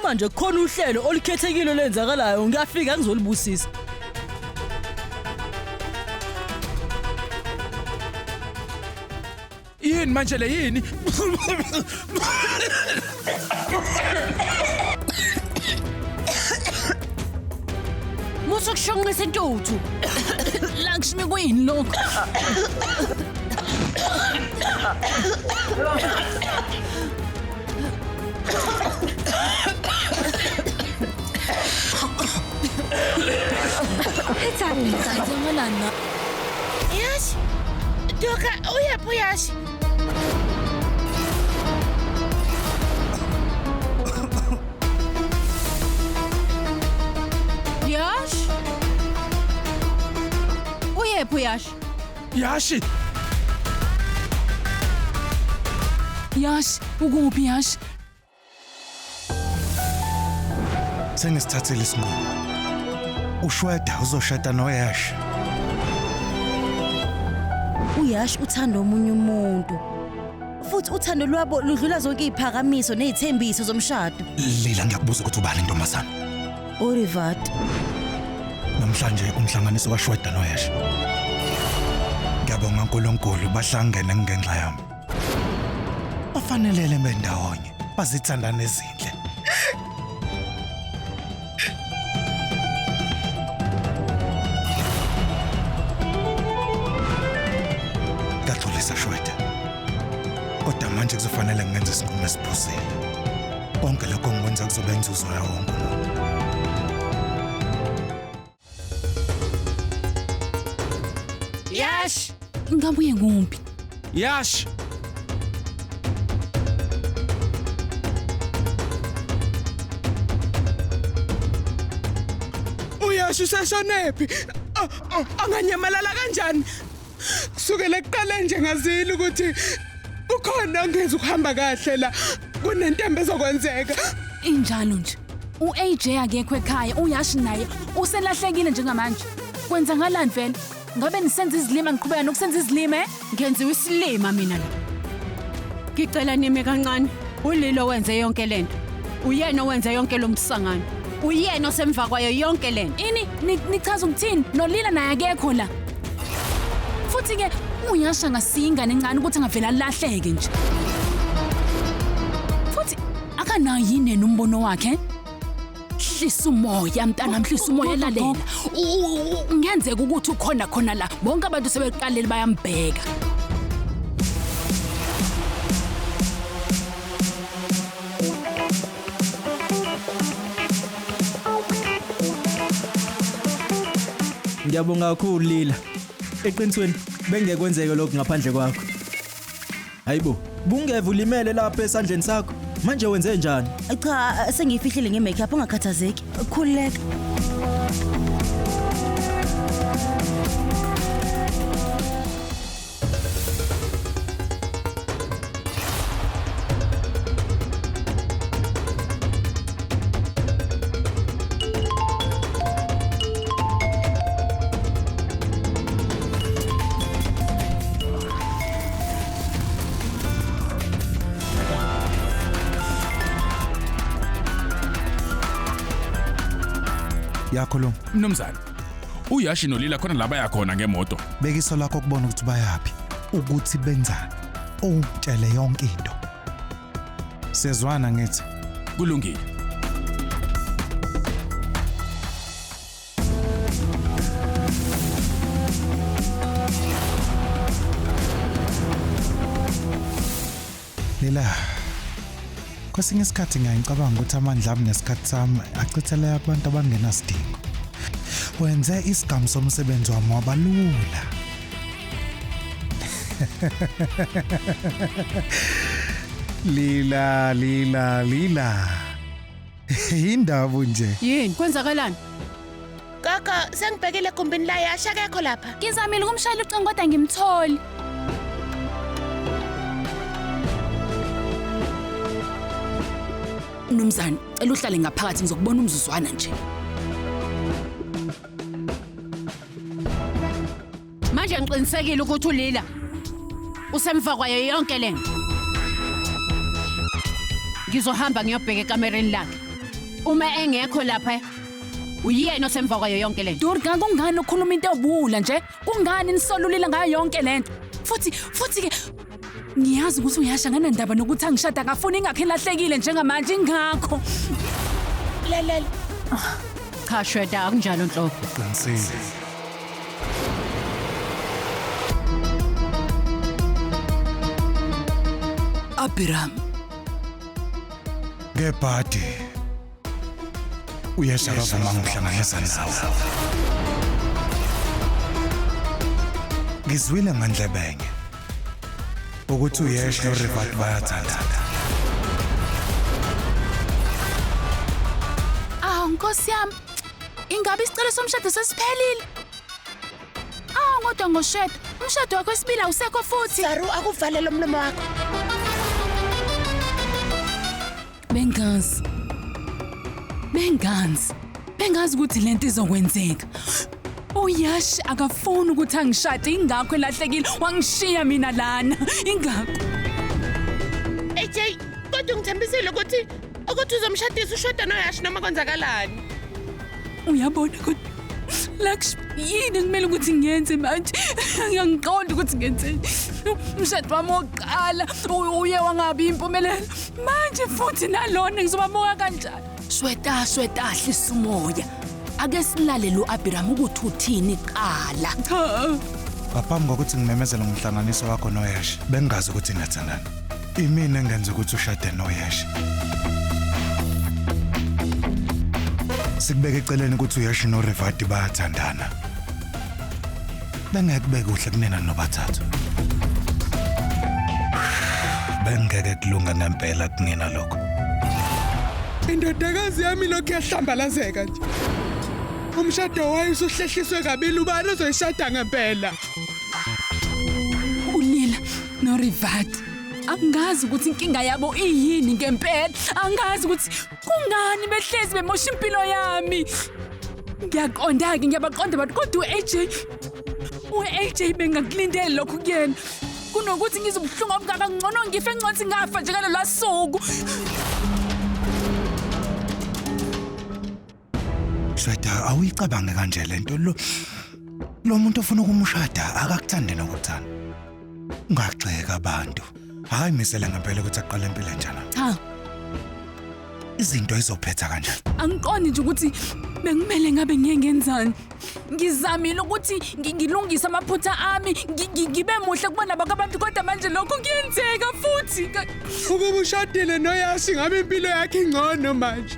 manje khona uhlelo olukhethekile lenzakalayo ngiyafika ngizolibusisa. Yini manje le yini? Musu kushonqisa intuthu. Lakshmi kuyini lokho? Zenzakalana. Yash. Doka uyaphi Yash? Yash? Uyephi Yash? Yashi. Yash, ukuphi Yash? Sengisithathile isinqumo. Ushweda uzoshada noYash. uYash uthanda omunye umuntu. Futhi uthando lwabo ludlula zonke iziphakamiso nezithembiso zomshado. Lila ngiyakubuza ukuthi ubani intombazana. Orivat. Namhlanje umhlanganiso kaShweda noYash. Ngiyabonga uNkulunkulu bahlangene ngenxa yami. Bafanelele bendawonye, bazithandana ezinhle. Kaxolisa Shweda. Kodwa manje kuzofanele ngenze isinqumo esiphusile. Konke lokho ngikwenza kuzoba inzuzo yawo wonke umuntu. Yash, ngabuye nguphi? Yash. Uyashi useshonephi? Anganyamalala kanjani? Kusukela ekuqaleni nje ngazile ukuthi ukhona ongeza ukuhamba kahle la kunentembe ezokwenzeka. Injalo nje. uAJ akekho ekhaya, uYash naye uselahlekile njengamanje. Kwenza ngalani vele? Ngabe nisenza izilima ngiqhubeka nokusenza izilima? Ngenziwe isilima mina la. Ngicela nime kancane. Ulilo wenze yonke lento. Uyena owenze yonke lo msangano. Uyena osemva kwayo yonke lento. Ini nichaza ukuthini? Nolila naye akekho la. Futhi ke uYash angasingane encane ukuthi angavela lahleke nje. Futhi akanayo yini nombono wakhe? Hlisa umoya mntana, mhlisa umoya lalela. Ngenzeka ukuthi ukhona la. Bonke abantu sebeqalile bayambheka. Ngiyabonga kakhulu Lila. Eqinisweni bengekwenzeke lokho ngaphandle kwakho. Hayibo, bungeve ulimele lapha esandleni sakho. Manje wenze njani? Cha, sengiyifihlile ngemakeup ungakhathazeki. Khululeka. Yakhuluma. Mnumzane. uYashi nolila khona la baya khona ngemoto. Bekiso lakho kubona ukuthi bayaphi, ukuthi benzani. Utshele yonke into. Sezwana ngithi Kulungile. Lila. Kwesinye isikhathi ngiyacabanga ukuthi amandla ami nesikhathi sami achithele abantu abangenasidingo. Wenze isigamu somsebenzi wami wabalula. Lila. Indaba nje. Yini kwenzakalani? Kaka sengibhekile kumbini la Yash akekho lapha. Ngizamile ukumshayela ucingo kodwa ngimtholi. Mnumzane, cela uhlale ngaphakathi ngizokubona umzuzwana nje. Manje ngiqinisekile ukuthi ulila usemva kwayo yonke lento. Ngizohamba ngiyobheka ekamereni lakhe. Uma engekho lapha uyena osemva kwayo yonke lento. Durga kungani ukhuluma into ebula nje? Kungani nisolulile ngayo yonke lento? Futhi ke ngiyazi ukuthi uyasha nganandaba nokuthi angishada ngafuna ingakho elahlekile njengamanje ingakho. Lalela. Cha Shweta akunjalo Nhlobo. Qinisile. Abiram, Ngebhadi. Uyesha kavuma ngihlanganisa nawe. Ngizwile ngandlebenye ukuthi uyesha noRivat bayathandana. Nkosi yami. Ingabe isicelo somshado sesiphelile? Kodwa ngoshado, umshado wakho wesibili awusekho futhi. Saru akuvalele umlomo wakho. Bengazi ukuthi lento izokwenzeka. Uyash akafuni ukuthi angishade ingakho elahlekile wangishiya mina lana. Ingakho. AJ, kodwa ngithembisile ukuthi uzomshadisa uShweta noYash noma kwenzakalani. Uyabona kodwa Laksh yini kumele ukuthi ngiyenze manje? Ngiyangiqonda ukuthi ngenzeni. Umshado wami oqala uye wangabi impumelelo. Manje futhi nalona ngizobamoya kanjani? Shweta hlisa umoya. Ake silalele uAbiram ukuthi uthini qala. Ngaphambi kokuthi ngimemezele umhlanganiso wakho noYash, bengazi ukuthi ngathandana. Imina engenza ukuthi ushade noYash. Sikubeka eceleni ukuthi uYash noRivat bayathandana. Bengeke kuhle kunena nobathathu. Bengeke kulunga ngempela kungena lokho. Indodakazi yami lokhu yahlambalazeka nje. Umshado wayo usuhlehliswe kabili ubani ozoyishada ngempela. Ulila noRivat. Angazi ukuthi inkinga yabo iyini ngempela. Angazi ukuthi kungani behlezi bemosha impilo yami. Ngiyaqonda-ke ngiyabaqonda abantu kodwa u-AJ bengakulindeli lokhu kuyena. Kunokuthi ngizobuhlungu obungaka ngcono ngife ngcothi ngafa nje ngalolu suku. Shweta awuyicabange kanje lento lo muntu ofuna ukumshada akakuthande nokuthanda. Ungagxeka abantu. Hayi misela ngempela ukuthi aqale impilo enjana. Cha. Izinto izophetha kanjani? Angiqondi nje ukuthi bengimele ngabe ngiyengenzani. Ngizamile ukuthi ngilungise amaphutha ami, ngibe muhle kubona abantu kodwa manje lokho kuyenzeka futhi. Ukuba ushadile noYash ngabe impilo yakhe ingcono manje.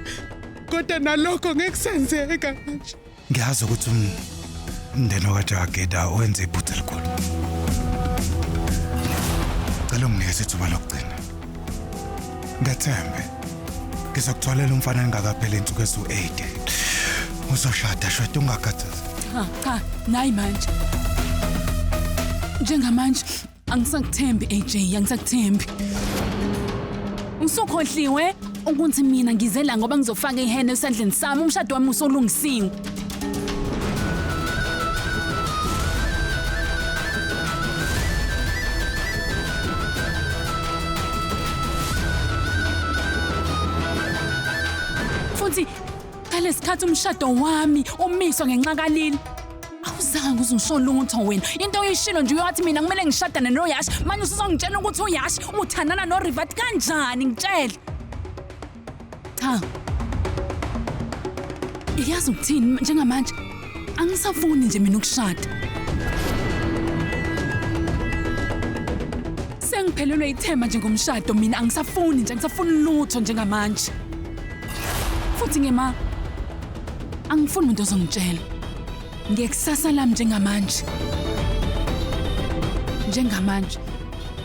Kodwa nalokho ngeke kusenzeka manje. Ngiyazi ukuthi umndeni wakwaJageda wenze iphutha elikhulu. Cela unginike ithuba lokugcina. Ngethembe ngizokutholela umfana engakapheli insuku ezu-8. Uzoshada Shweta ungakhathazi. Cha, nayi manje. Njengamanje angisakuthembi AJ, angisakuthembi. Ngisukhohliwe ukuthi mina ngizela ngoba ngizofaka ihene esandleni sami umshado wami usolungisiwe. Futhi ngalesikhathi umshado wami umiswa ngenxakalini. Awuzange uzisho lutho wena. Into oyishilo nje uyathi mina kumele ngishadane noYash. Manje usuzongitshela ukuthi uYash uthandana noRivat kanjani ngitshela. Cha. Iyazi ukuthini njengamanje? Angisafuni nje mina ukushada. Sengiphelelwe ithemba njengomshado mina angisafuni nje angisafuni lutho njengamanje. Futhi ngema angifuni umuntu ozongitshela. Ngekusasa lami njengamanje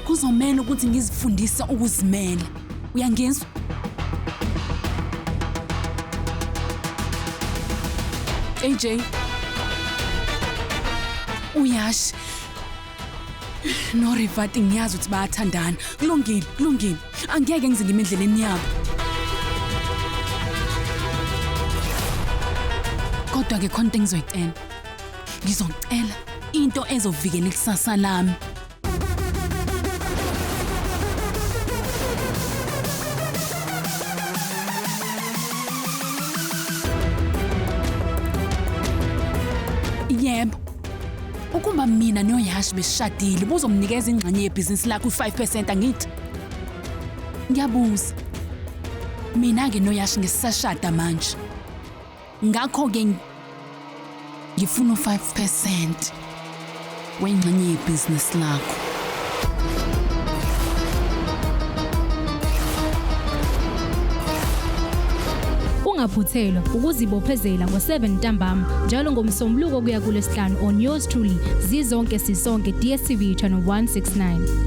kuzomela ukuthi ngizifundise ukuzimela. Uyangizwa? AJ uYash noRivat ngiyazi ukuthi bayathandana. Kulungile. Angeke ngize ngime endleleni yabo. Kodwa ke khona into engizoyicela. Ngizocela into ezovikela ikusasa lami. Yebo. Ukuma mina noYash besishadile buzomnikeza ingxenye yebhizinisi lakho 5% angithi. Ngiyabuza. Mina ke noYash ngisashada manje. Ngakho ke ngifuna 5% wengxenye yebhizinisi lakho. Ungaphuthelwa ukuzibophezela ngo7 ntambama njalo ngomsombuluko kuya kuLesihlanu on yours truly zizonke sisonke DStv channel 169.